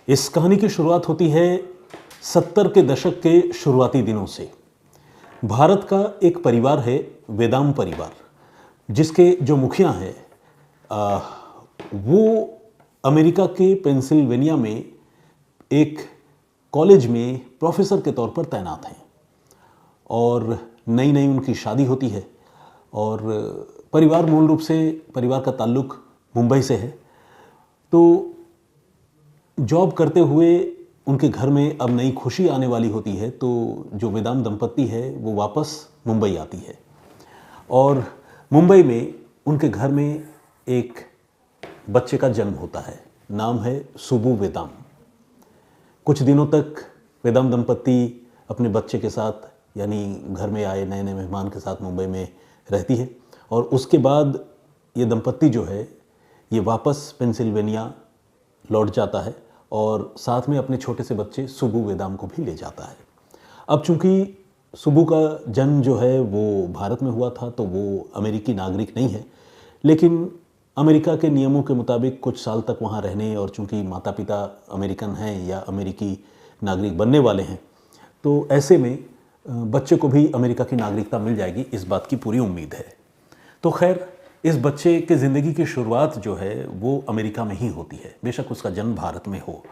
इस कहानी की शुरुआत होती है 70 के दशक के शुरुआती दिनों से। भारत का एक परिवार है, वेदाम परिवार, जिसके जो मुखिया हैं वो अमेरिका के पेंसिल्वेनिया में एक कॉलेज में प्रोफेसर के तौर पर तैनात हैं और नई नई उनकी शादी होती है और परिवार मूल रूप से परिवार का ताल्लुक मुंबई से है। तो जॉब करते हुए उनके घर में अब नई खुशी आने वाली होती है, तो जो वेदाम दंपत्ति है वो वापस मुंबई आती है और मुंबई में उनके घर में एक बच्चे का जन्म होता है। नाम है सुबु वेदाम। कुछ दिनों तक वेदाम दंपत्ति अपने बच्चे के साथ यानी घर में आए नए नए मेहमान के साथ मुंबई में रहती है और उसके बाद ये दंपत्ति जो है ये वापस पेंसिल्वेनिया लौट जाता है और साथ में अपने छोटे से बच्चे सुबु वेदाम को भी ले जाता है। अब चूंकि सुबु का जन्म जो है वो भारत में हुआ था तो वो अमेरिकी नागरिक नहीं है, लेकिन अमेरिका के नियमों के मुताबिक कुछ साल तक वहाँ रहने और चूंकि माता पिता अमेरिकन हैं या अमेरिकी नागरिक बनने वाले हैं तो ऐसे में बच्चे को भी अमेरिका की नागरिकता मिल जाएगी, इस बात की पूरी उम्मीद है। तो खैर इस बच्चे के ज़िंदगी की शुरुआत जो है वो अमेरिका में ही होती है। बेशक उसका जन्म भारत में हो,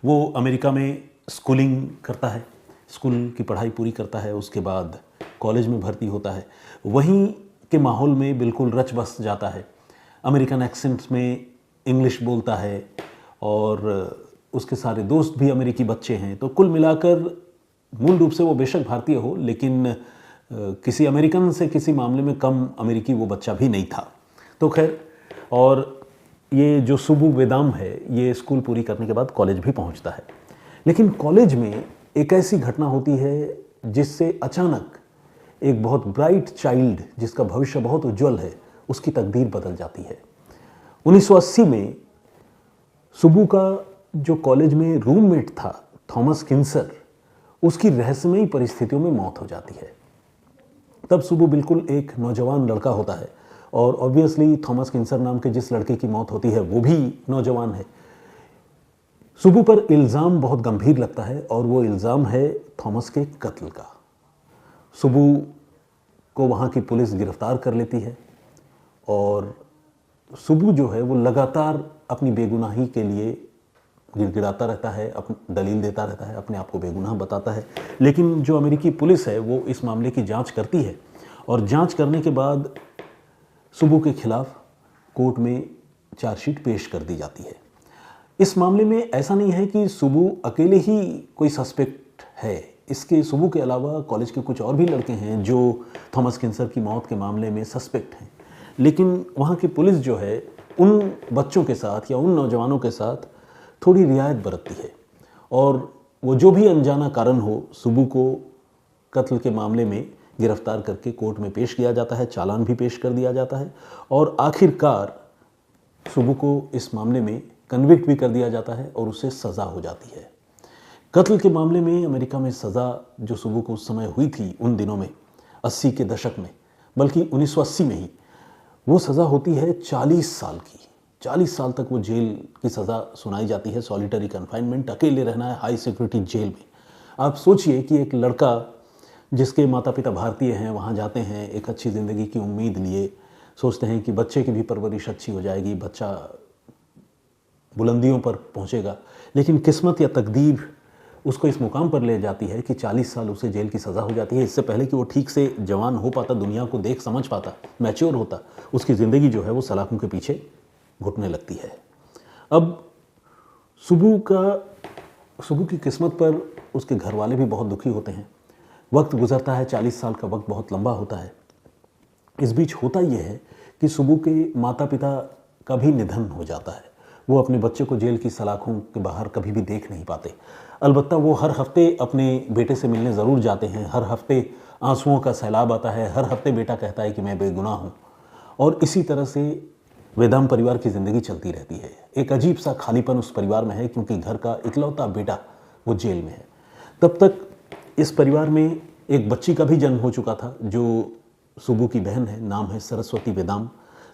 वो अमेरिका में स्कूलिंग करता है, स्कूल की पढ़ाई पूरी करता है, उसके बाद कॉलेज में भर्ती होता है। वहीं के माहौल में बिल्कुल रच बस जाता है, अमेरिकन एक्सेंट्स में इंग्लिश बोलता है और उसके सारे दोस्त भी अमेरिकी बच्चे हैं। तो कुल मिलाकर मूल रूप से वो बेशक भारतीय हो लेकिन किसी अमेरिकन से किसी मामले में कम अमेरिकी वो बच्चा भी नहीं था। तो खैर, और ये जो सुबु वेदाम है ये स्कूल पूरी करने के बाद कॉलेज भी पहुंचता है, लेकिन कॉलेज में एक ऐसी घटना होती है जिससे अचानक एक बहुत ब्राइट चाइल्ड जिसका भविष्य बहुत उज्जवल है उसकी तकदीर बदल जाती है। 1980 में सुबु का जो कॉलेज में रूममेट था थॉमस किन्सर, उसकी रहस्यमयी परिस्थितियों में मौत हो जाती है। तब सुबु बिल्कुल एक नौजवान लड़का होता है और ऑब्वियसली थॉमस किन्सर नाम के जिस लड़के की मौत होती है वो भी नौजवान है। सुबु पर इल्ज़ाम बहुत गंभीर लगता है और वो इल्ज़ाम है थॉमस के कत्ल का। सुबु को वहाँ की पुलिस गिरफ्तार कर लेती है और सुबु जो है वो लगातार अपनी बेगुनाही के लिए गिड़गिड़ाता रहता है, अपनी दलील देता रहता है, अपने आप को बेगुनाह बताता है। लेकिन जो अमेरिकी पुलिस है वो इस मामले की जांच करती है और जांच करने के बाद सुबु के खिलाफ कोर्ट में चार्जशीट पेश कर दी जाती है। इस मामले में ऐसा नहीं है कि सुबु अकेले ही कोई सस्पेक्ट है, इसके सुबु के अलावा कॉलेज के कुछ और भी लड़के हैं जो थॉमस किन्सर की मौत के मामले में सस्पेक्ट हैं। लेकिन वहाँ की पुलिस जो है उन बच्चों के साथ या उन नौजवानों के साथ थोड़ी रियायत बरतती है और वो जो भी अनजाना कारण हो सुबु को कत्ल के मामले में गिरफ्तार करके कोर्ट में पेश किया जाता है, चालान भी पेश कर दिया जाता है और आखिरकार सुबु को इस मामले में कन्विक्ट भी कर दिया जाता है और उसे सज़ा हो जाती है। कत्ल के मामले में अमेरिका में सज़ा जो सुबु को उस समय हुई थी उन दिनों में 80 के दशक में, बल्कि 1980 में ही, वो सज़ा होती है 40 साल की। 40 साल तक वो जेल की सज़ा सुनाई जाती है, सॉलिटरी कन्फाइनमेंट, अकेले रहना है हाई सिक्योरिटी जेल में। आप सोचिए कि एक लड़का जिसके माता पिता भारतीय हैं वहाँ जाते हैं एक अच्छी ज़िंदगी की उम्मीद लिए, सोचते हैं कि बच्चे की भी परवरिश अच्छी हो जाएगी, बच्चा बुलंदियों पर पहुँचेगा, लेकिन किस्मत या तकदीर उसको इस मुकाम पर ले जाती है कि 40 साल उसे जेल की सज़ा हो जाती है। इससे पहले कि वो ठीक से जवान हो पाता, दुनिया को देख समझ पाता, मैच्योर होता, उसकी ज़िंदगी जो है वो सलाखों के पीछे घुटने लगती है। अब सुबु की किस्मत पर उसके घर वाले भी बहुत दुखी होते हैं। वक्त गुजरता है, 40 साल का वक्त बहुत लंबा होता है। इस बीच होता यह है कि सुबु के माता पिता का भी निधन हो जाता है। वो अपने बच्चे को जेल की सलाखों के बाहर कभी भी देख नहीं पाते। अलबत्ता वो हर हफ्ते अपने बेटे से मिलने ज़रूर जाते हैं, हर हफ्ते आंसुओं का सैलाब आता है, हर हफ्ते बेटा कहता है कि मैं बेगुनाह हूँ और इसी तरह से वेदाम परिवार की ज़िंदगी चलती रहती है। एक अजीब सा खालीपन उस परिवार में है क्योंकि घर का इकलौता बेटा वो जेल में है। तब तक इस परिवार में एक बच्ची का भी जन्म हो चुका था जो सुबु की बहन है, नाम है सरस्वती वेदाम।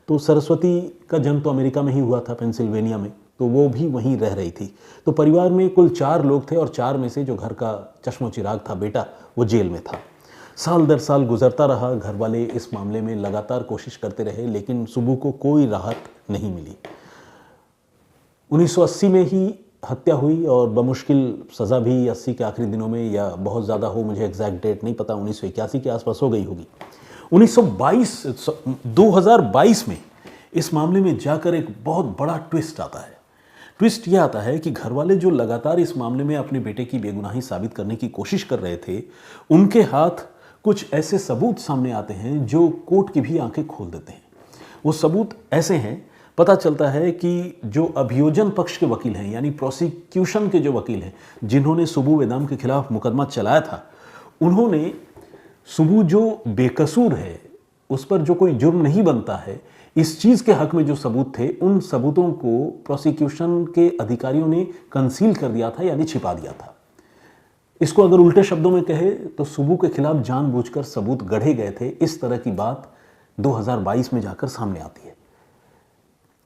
तो सरस्वती का जन्म तो अमेरिका में ही हुआ था, पेंसिल्वेनिया में, तो तो वो भी वहीं रह रही थी। तो परिवार में कुल 4 लोग थे और 4 में से जो घर का चश्मो चिराग था बेटा, वो जेल में था। साल दर साल गुजरता रहा, घर वाले इस मामले में लगातार कोशिश करते रहे, लेकिन सुबू को कोई राहत नहीं मिली। 1980 में ही हत्या हुई और बमुश्किल सज़ा भी 80 के आखिरी दिनों में, या बहुत ज़्यादा हो, मुझे एग्जैक्ट डेट नहीं पता, 1981 के आसपास हो गई होगी। 2022 में इस मामले में जाकर एक बहुत बड़ा ट्विस्ट आता है। ट्विस्ट यह आता है कि घर वाले जो लगातार इस मामले में अपने बेटे की बेगुनाही साबित करने की कोशिश कर रहे थे, उनके हाथ कुछ ऐसे सबूत सामने आते हैं जो कोर्ट की भी आंखें खोल देते हैं। वो सबूत ऐसे हैं, पता चलता है कि जो अभियोजन पक्ष के वकील हैं, यानी प्रोसिक्यूशन के जो वकील हैं, जिन्होंने सुबू वेदाम के खिलाफ मुकदमा चलाया था, उन्होंने सुबू जो बेकसूर है, उस पर जो कोई जुर्म नहीं बनता है, इस चीज़ के हक में जो सबूत थे, उन सबूतों को प्रोसिक्यूशन के अधिकारियों ने कंसील कर दिया था, यानी छिपा दिया था। इसको अगर उल्टे शब्दों में कहे तो सुबू के खिलाफ जानबूझकर सबूत गढ़े गए थे। इस तरह की बात 2022 में जाकर सामने आती है।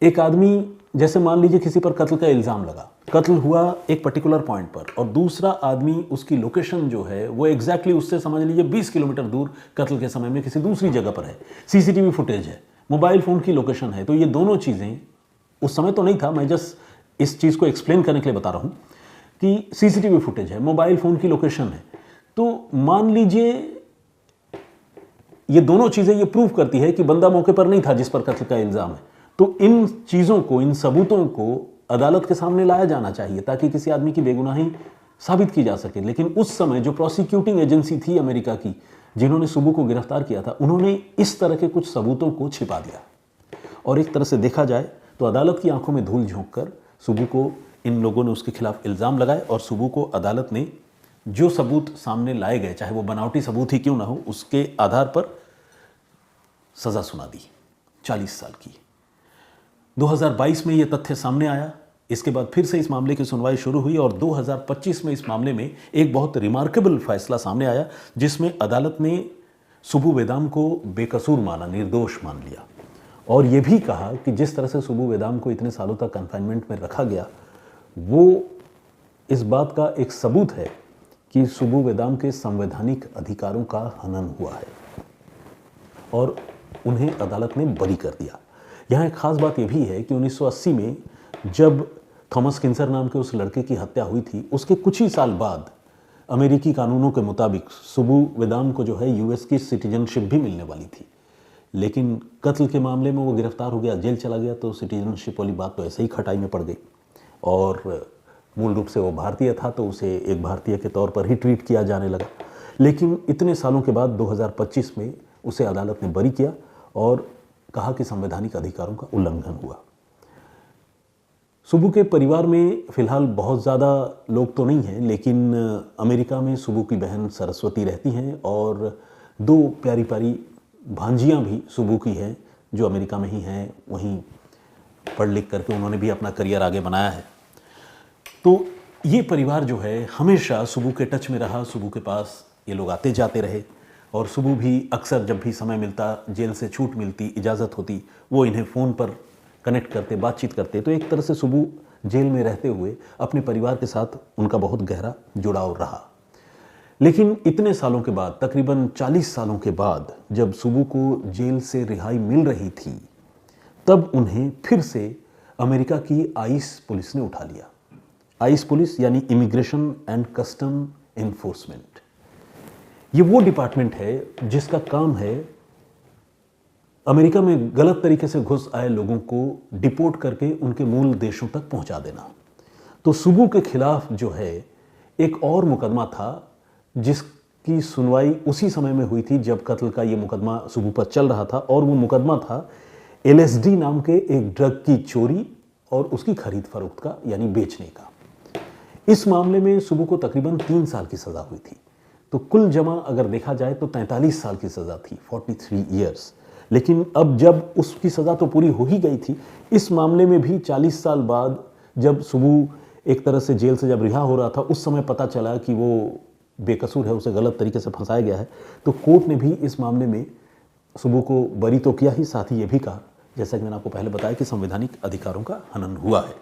एक आदमी, जैसे मान लीजिए किसी पर कत्ल का इल्ज़ाम लगा, कत्ल हुआ एक पर्टिकुलर पॉइंट पर, और दूसरा आदमी उसकी लोकेशन जो है वो एग्जैक्टली उससे समझ लीजिए 20 किलोमीटर दूर कत्ल के समय में किसी दूसरी जगह पर है। सीसीटीवी फुटेज है, मोबाइल फ़ोन की लोकेशन है। तो ये दोनों चीज़ें, उस समय तो नहीं था, मैं जस्ट इस चीज़ को एक्सप्लेन करने के लिए बता रहा हूँ कि सीसीटीवी फुटेज है, मोबाइल फ़ोन की लोकेशन है। तो मान लीजिए ये दोनों चीज़ें ये प्रूव करती है कि बंदा मौके पर नहीं था जिस पर कत्ल का इल्ज़ाम है। तो इन चीज़ों को, इन सबूतों को अदालत के सामने लाया जाना चाहिए ताकि किसी आदमी की बेगुनाही साबित की जा सके। लेकिन उस समय जो प्रोसिक्यूटिंग एजेंसी थी अमेरिका की, जिन्होंने सुबू को गिरफ्तार किया था, उन्होंने इस तरह के कुछ सबूतों को छिपा दिया। और एक तरह से देखा जाए तो अदालत की आंखों में धूल झोंक कर सुबू को, इन लोगों ने उसके खिलाफ इल्ज़ाम लगाए और सुबू को अदालत ने जो सबूत सामने लाए गए, चाहे वो बनावटी सबूत ही क्यों ना हो, उसके आधार पर सज़ा सुना दी 40 साल की। 2022 में ये तथ्य सामने आया। इसके बाद फिर से इस मामले की सुनवाई शुरू हुई और 2025 में इस मामले में एक बहुत रिमार्केबल फैसला सामने आया, जिसमें अदालत ने सुबू वेदाम को बेकसूर माना, निर्दोष मान लिया, और ये भी कहा कि जिस तरह से सुबू वेदाम को इतने सालों तक कन्फाइनमेंट में रखा गया, वो इस बात का एक सबूत है कि सुबू वेदाम के संवैधानिक अधिकारों का हनन हुआ है और उन्हें अदालत ने बरी कर दिया। यहाँ एक ख़ास बात यह भी है कि 1980 में जब थॉमस किन्सर नाम के उस लड़के की हत्या हुई थी, उसके कुछ ही साल बाद अमेरिकी कानूनों के मुताबिक सुबू वेदाम को जो है यूएस की सिटीजनशिप भी मिलने वाली थी। लेकिन कत्ल के मामले में वो गिरफ्तार हो गया, जेल चला गया, तो सिटीजनशिप वाली बात तो ऐसे ही खटाई में पड़ गई। और मूल रूप से वो भारतीय था, तो उसे एक भारतीय के तौर पर ही ट्रीट किया जाने लगा। लेकिन इतने सालों के बाद 2025 में उसे अदालत ने बरी किया और कहा कि संवैधानिक अधिकारों का उल्लंघन हुआ। सुबू के परिवार में फ़िलहाल बहुत ज़्यादा लोग तो नहीं हैं, लेकिन अमेरिका में सुबू की बहन सरस्वती रहती हैं और 2 प्यारी प्यारी भांजियाँ भी सुबू की हैं जो अमेरिका में ही हैं। वहीं पढ़ लिख करके उन्होंने भी अपना करियर आगे बनाया है। तो ये परिवार जो है हमेशा सुबू के टच में रहा, सुबू के पास ये लोग आते जाते रहे और सुबू भी अक्सर जब भी समय मिलता, जेल से छूट मिलती, इजाज़त होती, वो इन्हें फ़ोन पर कनेक्ट करते, बातचीत करते। तो एक तरह से सुबू जेल में रहते हुए अपने परिवार के साथ उनका बहुत गहरा जुड़ाव रहा। लेकिन इतने सालों के बाद, तकरीबन 40 सालों के बाद, जब सुबू को जेल से रिहाई मिल रही थी, तब उन्हें फिर से अमेरिका की आइस पुलिस ने उठा लिया। आइस पुलिस यानी इमिग्रेशन एंड कस्टम एनफोर्समेंट। ये वो डिपार्टमेंट है जिसका काम है अमेरिका में गलत तरीके से घुस आए लोगों को डिपोर्ट करके उनके मूल देशों तक पहुंचा देना। तो सुबू के खिलाफ जो है एक और मुकदमा था जिसकी सुनवाई उसी समय में हुई थी जब कत्ल का ये मुकदमा सुबू पर चल रहा था, और वो मुकदमा था LSD नाम के एक ड्रग की चोरी और उसकी खरीद फरोख्त का, यानी बेचने का। इस मामले में सुबू को तकरीबन 3 साल की सज़ा हुई थी। तो कुल जमा अगर देखा जाए तो 43 साल की सज़ा थी, 43 ईयर्स। लेकिन अब जब उसकी सज़ा तो पूरी हो ही गई थी, इस मामले में भी 40 साल बाद जब सुबू एक तरह से जेल से जब रिहा हो रहा था, उस समय पता चला कि वो बेकसूर है, उसे गलत तरीके से फंसाया गया है। तो कोर्ट ने भी इस मामले में सुबू को बरी तो किया ही, साथ ही ये भी कहा, जैसा कि मैंने आपको पहले बताया, कि संवैधानिक अधिकारों का हनन हुआ है।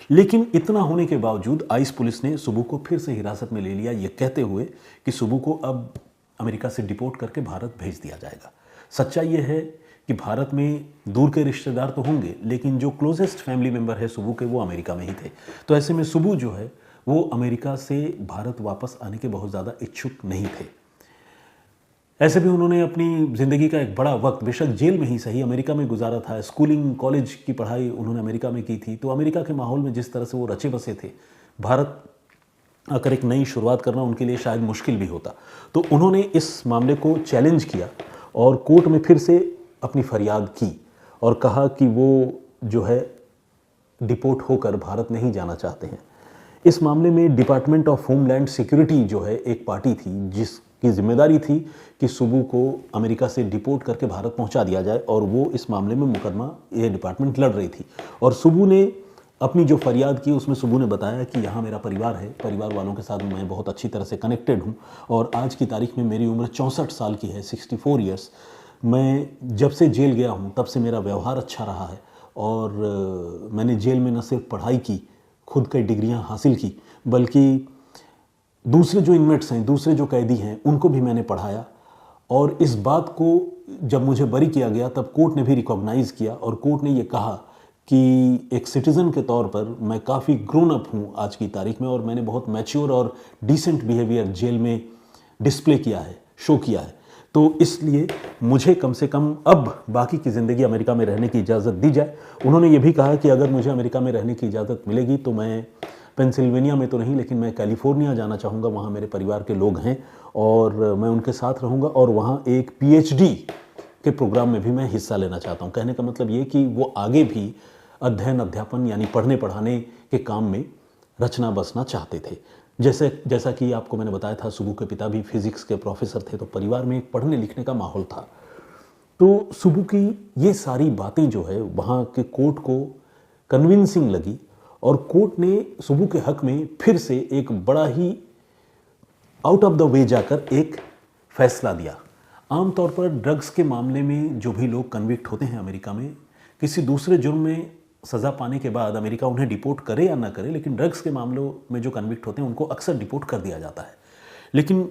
लेकिन इतना होने के बावजूद आइस पुलिस ने सुबू को फिर से हिरासत में ले लिया, ये कहते हुए कि सुबू को अब अमेरिका से डिपोर्ट करके भारत भेज दिया जाएगा। सच्चाई ये है कि भारत में दूर के रिश्तेदार तो होंगे, लेकिन जो क्लोजेस्ट फैमिली मेंबर है सुबू के, वो अमेरिका में ही थे। तो ऐसे में सुबू जो है वो अमेरिका से भारत वापस आने के बहुत ज़्यादा इच्छुक नहीं थे। ऐसे भी उन्होंने अपनी ज़िंदगी का एक बड़ा वक्त, बेशक जेल में ही सही, अमेरिका में गुजारा था। स्कूलिंग, कॉलेज की पढ़ाई उन्होंने अमेरिका में की थी। तो अमेरिका के माहौल में जिस तरह से वो रचे बसे थे, भारत आकर एक नई शुरुआत करना उनके लिए शायद मुश्किल भी होता। तो उन्होंने इस मामले को चैलेंज किया और कोर्ट में फिर से अपनी फरियाद की और कहा कि वो जो है डिपोर्ट होकर भारत नहीं जाना चाहते हैं। इस मामले में डिपार्टमेंट ऑफ होमलैंड सिक्योरिटी जो है एक पार्टी थी जिसकी जिम्मेदारी थी कि सुबू को अमेरिका से डिपोर्ट करके भारत पहुंचा दिया जाए, और वो इस मामले में मुकदमा ये डिपार्टमेंट लड़ रही थी। और सुबू ने अपनी जो फरियाद की उसमें सुबू ने बताया कि यहाँ मेरा परिवार है, परिवार वालों के साथ मैं बहुत अच्छी तरह से कनेक्टेड हूँ, और आज की तारीख में मेरी उम्र 64 साल की है, 64 ईयर्स। मैं जब से जेल गया हूँ तब से मेरा व्यवहार अच्छा रहा है, और मैंने जेल में न सिर्फ पढ़ाई की, खुद कई डिग्रियां हासिल की, बल्कि दूसरे जो इनमेट्स हैं, दूसरे जो कैदी हैं, उनको भी मैंने पढ़ाया। और इस बात को जब मुझे बरी किया गया तब कोर्ट ने भी रिकॉग्नाइज़ किया, और कोर्ट ने ये कहा कि एक सिटीज़न के तौर पर मैं काफ़ी ग्रोन अप हूँ आज की तारीख में, और मैंने बहुत मैच्योर और डिसेंट बिहेवियर जेल में डिस्प्ले किया है, शो किया है। तो इसलिए मुझे कम से कम अब बाकी की ज़िंदगी अमेरिका में रहने की इजाज़त दी जाए। उन्होंने ये भी कहा कि अगर मुझे अमेरिका में रहने की इजाज़त मिलेगी तो मैं पेंसिल्वेनिया में तो नहीं, लेकिन मैं कैलिफोर्निया जाना चाहूँगा। वहाँ मेरे परिवार के लोग हैं और मैं उनके साथ रहूँगा, और वहाँ एक PhD के प्रोग्राम में भी मैं हिस्सा लेना चाहता हूँ। कहने का मतलब ये कि वो आगे भी अध्ययन, अध्यापन यानी पढ़ने पढ़ाने के काम में रचना बसना चाहते थे। जैसा कि आपको मैंने बताया था, सुबू के पिता भी फिजिक्स के प्रोफेसर थे, तो परिवार में एक पढ़ने लिखने का माहौल था। तो सुबू की ये सारी बातें जो है वहाँ के कोर्ट को कन्विंसिंग लगी, और कोर्ट ने सुबू के हक में फिर से एक बड़ा ही आउट ऑफ द वे जाकर एक फैसला दिया। आमतौर पर ड्रग्स के मामले में जो भी लोग कन्विक्ट होते हैं अमेरिका में, किसी दूसरे जुर्म में सज़ा पाने के बाद अमेरिका उन्हें डिपोर्ट करे या ना करे, लेकिन ड्रग्स के मामलों में जो कन्विक्ट होते हैं उनको अक्सर डिपोर्ट कर दिया जाता है। लेकिन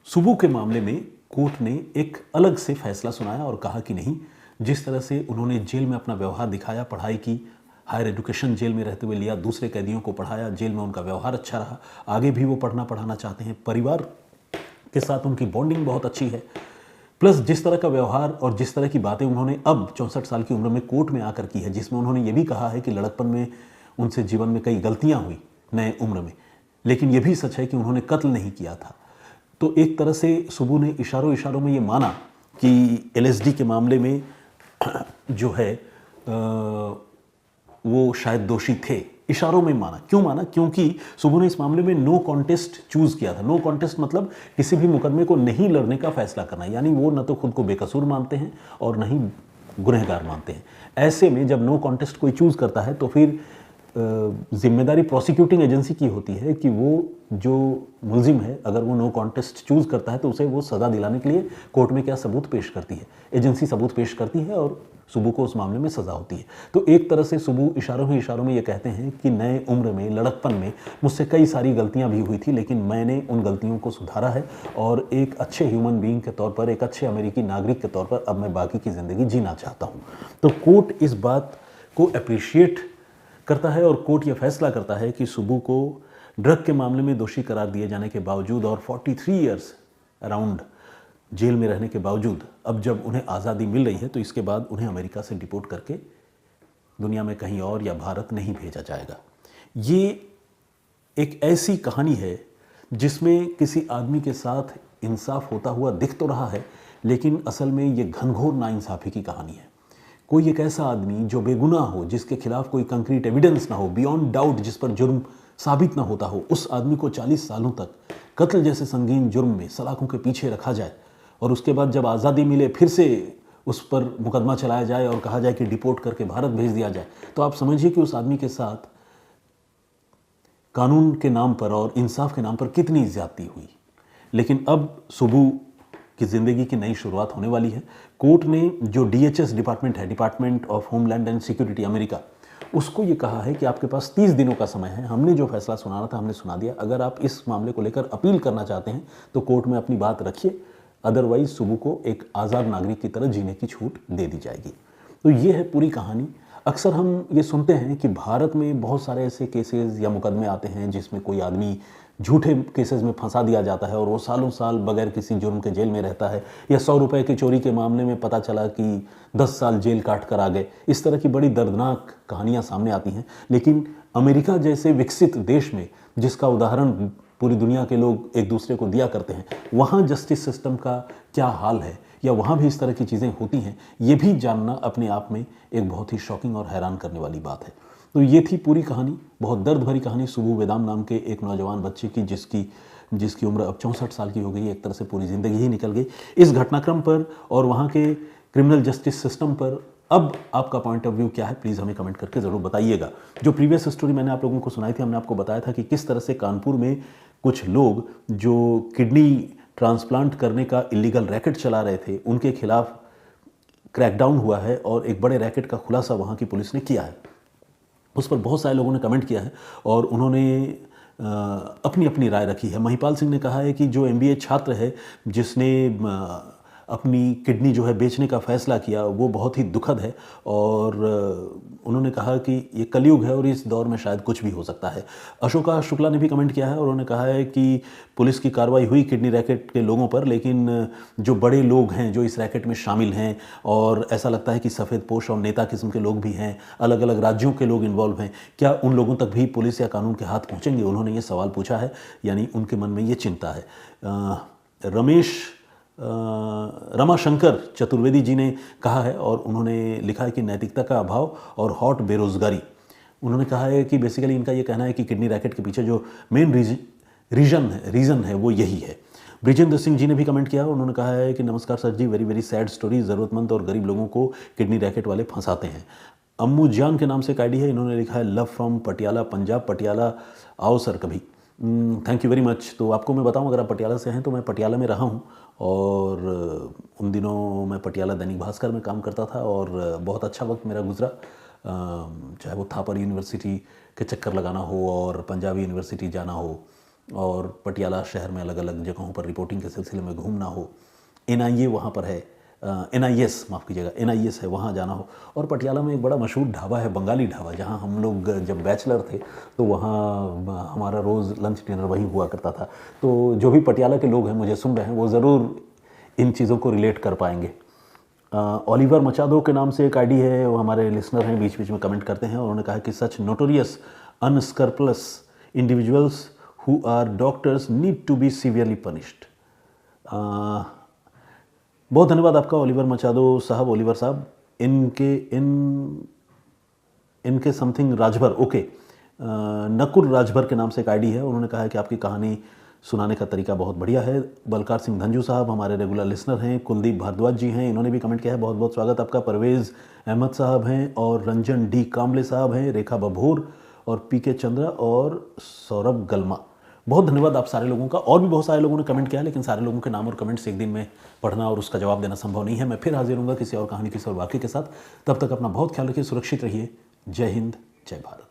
सुबू के मामले में कोर्ट ने एक अलग से फैसला सुनाया और कहा कि नहीं, जिस तरह से उन्होंने जेल में अपना व्यवहार दिखाया, पढ़ाई की, हायर एजुकेशन जेल में रहते हुए लिया, दूसरे कैदियों को पढ़ाया, जेल में उनका व्यवहार अच्छा रहा, आगे भी वो पढ़ना पढ़ाना चाहते हैं, परिवार के साथ उनकी बॉन्डिंग बहुत अच्छी है, प्लस जिस तरह का व्यवहार और जिस तरह की बातें उन्होंने अब 64 साल की उम्र में कोर्ट में आकर की है, जिसमें उन्होंने ये भी कहा है कि लड़कपन में उनसे जीवन में कई गलतियां हुई नए उम्र में, लेकिन ये भी सच है कि उन्होंने कत्ल नहीं किया था। तो एक तरह से सुबू ने इशारों इशारों में ये माना कि LSD के मामले में जो है वो शायद दोषी थे। इशारों में माना, क्यों माना? क्योंकि सुबू ने इस मामले में नो कॉन्टेस्ट चूज किया था। नो कॉन्टेस्ट मतलब किसी भी मुकदमे को नहीं लड़ने का फैसला करना, यानी वो न तो खुद को बेकसूर मानते हैं और न ही गुनहगार मानते हैं। ऐसे में जब नो कॉन्टेस्ट कोई चूज करता है तो फिर जिम्मेदारी प्रोसिक्यूटिंग एजेंसी की होती है कि वो जो मुलजिम है, अगर वो नो कॉन्टेस्ट चूज करता है तो उसे वो सज़ा दिलाने के लिए कोर्ट में क्या सबूत पेश करती है, एजेंसी सबूत पेश करती है और सुबू को उस मामले में सज़ा होती है। तो एक तरह से सुबू इशारों ही इशारों में ये कहते हैं कि नए उम्र में, लड़कपन में मुझसे कई सारी गलतियां भी हुई थी, लेकिन मैंने उन गलतियों को सुधारा है और एक अच्छे ह्यूमन बीइंग के तौर पर, एक अच्छे अमेरिकी नागरिक के तौर पर अब मैं बाकी की ज़िंदगी जीना चाहता हूँ। तो कोर्ट इस बात को अप्रिशिएट करता है और कोर्ट यह फैसला करता है कि सुबू को ड्रग के मामले में दोषी करार दिए जाने के बावजूद और 43 ईयर्स अराउंड जेल में रहने के बावजूद अब जब उन्हें आज़ादी मिल रही है तो इसके बाद उन्हें अमेरिका से डिपोर्ट करके दुनिया में कहीं और या भारत नहीं भेजा जाएगा। ये एक ऐसी कहानी है जिसमें किसी आदमी के साथ इंसाफ होता हुआ दिख तो रहा है, लेकिन असल में ये घनघोर नाइंसाफ़ी की कहानी है। कोई एक ऐसा आदमी जो बेगुनाह हो, जिसके खिलाफ कोई कंक्रीट एविडेंस ना हो, बियॉन्ड डाउट जिस पर जुर्म साबित ना होता हो, उस आदमी को 40 सालों तक कत्ल जैसे संगीन जुर्म में सलाखों के पीछे रखा जाए और उसके बाद जब आज़ादी मिले फिर से उस पर मुकदमा चलाया जाए और कहा जाए कि डिपोर्ट करके भारत भेज दिया जाए, तो आप समझिए कि उस आदमी के साथ कानून के नाम पर और इंसाफ के नाम पर कितनी ज़्यादती हुई। लेकिन अब सुबू की ज़िंदगी की नई शुरुआत होने वाली है। कोर्ट ने जो DHS डिपार्टमेंट है, department of homeland and security America, उसको ये कहा है कि आपके पास 30 दिनों का समय है, हमने जो फैसला सुनाना था हमने सुना दिया, अगर आप इस मामले को लेकर अपील करना चाहते हैं तो कोर्ट में अपनी बात रखिए, अदरवाइज सुबू को एक आज़ाद नागरिक की तरह जीने की छूट दे दी जाएगी। तो ये है पूरी कहानी। अक्सर हम ये सुनते हैं कि भारत में बहुत सारे ऐसे केसेस या मुकदमे आते हैं जिसमें कोई आदमी झूठे केसेस में फंसा दिया जाता है और वो सालों साल बगैर किसी जुर्म के जेल में रहता है, या 100 रुपए की चोरी के मामले में पता चला कि 10 साल जेल काट कर आ गए। इस तरह की बड़ी दर्दनाक कहानियां सामने आती हैं। लेकिन अमेरिका जैसे विकसित देश में, जिसका उदाहरण पूरी दुनिया के लोग एक दूसरे को दिया करते हैं, वहाँ जस्टिस सिस्टम का क्या हाल है, या वहाँ भी इस तरह की चीज़ें होती हैं, ये भी जानना अपने आप में एक बहुत ही शॉकिंग और हैरान करने वाली बात है। तो ये थी पूरी कहानी, बहुत दर्द भरी कहानी सुबू वेदाम नाम के एक नौजवान बच्चे की, जिसकी उम्र अब 64 साल की हो गई। एक तरह से पूरी ज़िंदगी ही निकल गई। इस घटनाक्रम पर और वहाँ के क्रिमिनल जस्टिस सिस्टम पर अब आपका पॉइंट ऑफ व्यू क्या है, प्लीज़ हमें कमेंट करके ज़रूर बताइएगा। जो प्रीवियस स्टोरी मैंने आप लोगों को सुनाई थी, हमने आपको बताया था कि किस तरह से कानपुर में कुछ लोग जो किडनी ट्रांसप्लांट करने का इलीगल रैकेट चला रहे थे, उनके खिलाफ क्रैकडाउन हुआ है और एक बड़े रैकेट का खुलासा वहाँ की पुलिस ने किया है। उस पर बहुत सारे लोगों ने कमेंट किया है और उन्होंने अपनी अपनी राय रखी है। महिपाल सिंह ने कहा है कि जो MBA छात्र है जिसने अपनी किडनी जो है बेचने का फैसला किया, वो बहुत ही दुखद है, और उन्होंने कहा कि ये कलयुग है और इस दौर में शायद कुछ भी हो सकता है। अशोका शुक्ला ने भी कमेंट किया है और उन्होंने कहा है कि पुलिस की कार्रवाई हुई किडनी रैकेट के लोगों पर, लेकिन जो बड़े लोग हैं जो इस रैकेट में शामिल हैं, और ऐसा लगता है कि सफ़ेद पोश और नेता किस्म के लोग भी हैं, अलग अलग राज्यों के लोग इन्वॉल्व हैं, क्या उन लोगों तक भी पुलिस या कानून के हाथ पहुँचेंगे? उन्होंने ये सवाल पूछा है, यानी उनके मन में ये चिंता है। रमाशंकर चतुर्वेदी जी ने कहा है और उन्होंने लिखा है कि नैतिकता का अभाव और हॉट बेरोजगारी। उन्होंने कहा है कि बेसिकली इनका ये कहना है कि किडनी रैकेट के पीछे जो मेन रीज़न है वो यही है। ब्रिजेंद्र सिंह जी ने भी कमेंट किया। उन्होंने कहा है कि नमस्कार सर जी, वेरी वेरी सैड स्टोरी, ज़रूरतमंद और गरीब लोगों को किडनी रैकेट वाले फंसाते हैं। अम्मू जान के नाम से एक आईडी है, इन्होंने लिखा है लव फ्रॉम पटियाला पंजाब, पटियाला आओ सर कभी। Thank you very much. तो आपको मैं बताऊं, अगर आप पटियाला से हैं तो मैं पटियाला में रहा हूं, और उन दिनों मैं पटियाला दैनिक भास्कर में काम करता था और बहुत अच्छा वक्त मेरा गुजरा। चाहे वो थापर यूनिवर्सिटी के चक्कर लगाना हो और पंजाबी यूनिवर्सिटी जाना हो, और पटियाला शहर में अलग अलग जगहों पर रिपोर्टिंग के सिलसिले में घूमना हो, NIA वहाँ पर है, NIS माफ़ कीजिएगा, NIS है, वहाँ जाना हो। और पटियाला में एक बड़ा मशहूर ढाबा है, बंगाली ढाबा, जहाँ हम लोग जब बैचलर थे तो वहाँ हमारा रोज़ लंच डिनर वहीं हुआ करता था। तो जो भी पटियाला के लोग हैं मुझे सुन रहे हैं, वो ज़रूर इन चीज़ों को रिलेट कर पाएंगे। ओलिवर मचादो के नाम से एक आईडी है, वो हमारे लिसनर हैं, बीच बीच में कमेंट करते हैं, और उन्होंने कहा कि such notorious unscrupulous individuals who are doctors need to be severely punished. बहुत धन्यवाद आपका ओलिवर मचादो साहब, ओलिवर साहब। इनके समथिंग राजभर, ओके, नकुर राजभर के नाम से एक आईडी है, उन्होंने कहा है कि आपकी कहानी सुनाने का तरीका बहुत बढ़िया है। बलकार सिंह धंजू साहब हमारे रेगुलर लिसनर हैं। कुलदीप भारद्वाज जी हैं, इन्होंने भी कमेंट किया है, बहुत बहुत स्वागत आपका। परवेज़ अहमद साहब हैं, और रंजन डी कामले साहब हैं, रेखा बभोर और PK चंद्रा और सौरभ गलमा। बहुत धन्यवाद आप सारे लोगों का। और भी बहुत सारे लोगों ने कमेंट किया, लेकिन सारे लोगों के नाम और कमेंट्स एक दिन में पढ़ना और उसका जवाब देना संभव नहीं है। मैं फिर हाजिर हूँगा किसी और कहानी, किसी और वाक्य के साथ। तब तक अपना बहुत ख्याल रखिए, सुरक्षित रहिए। जय हिंद, जय भारत।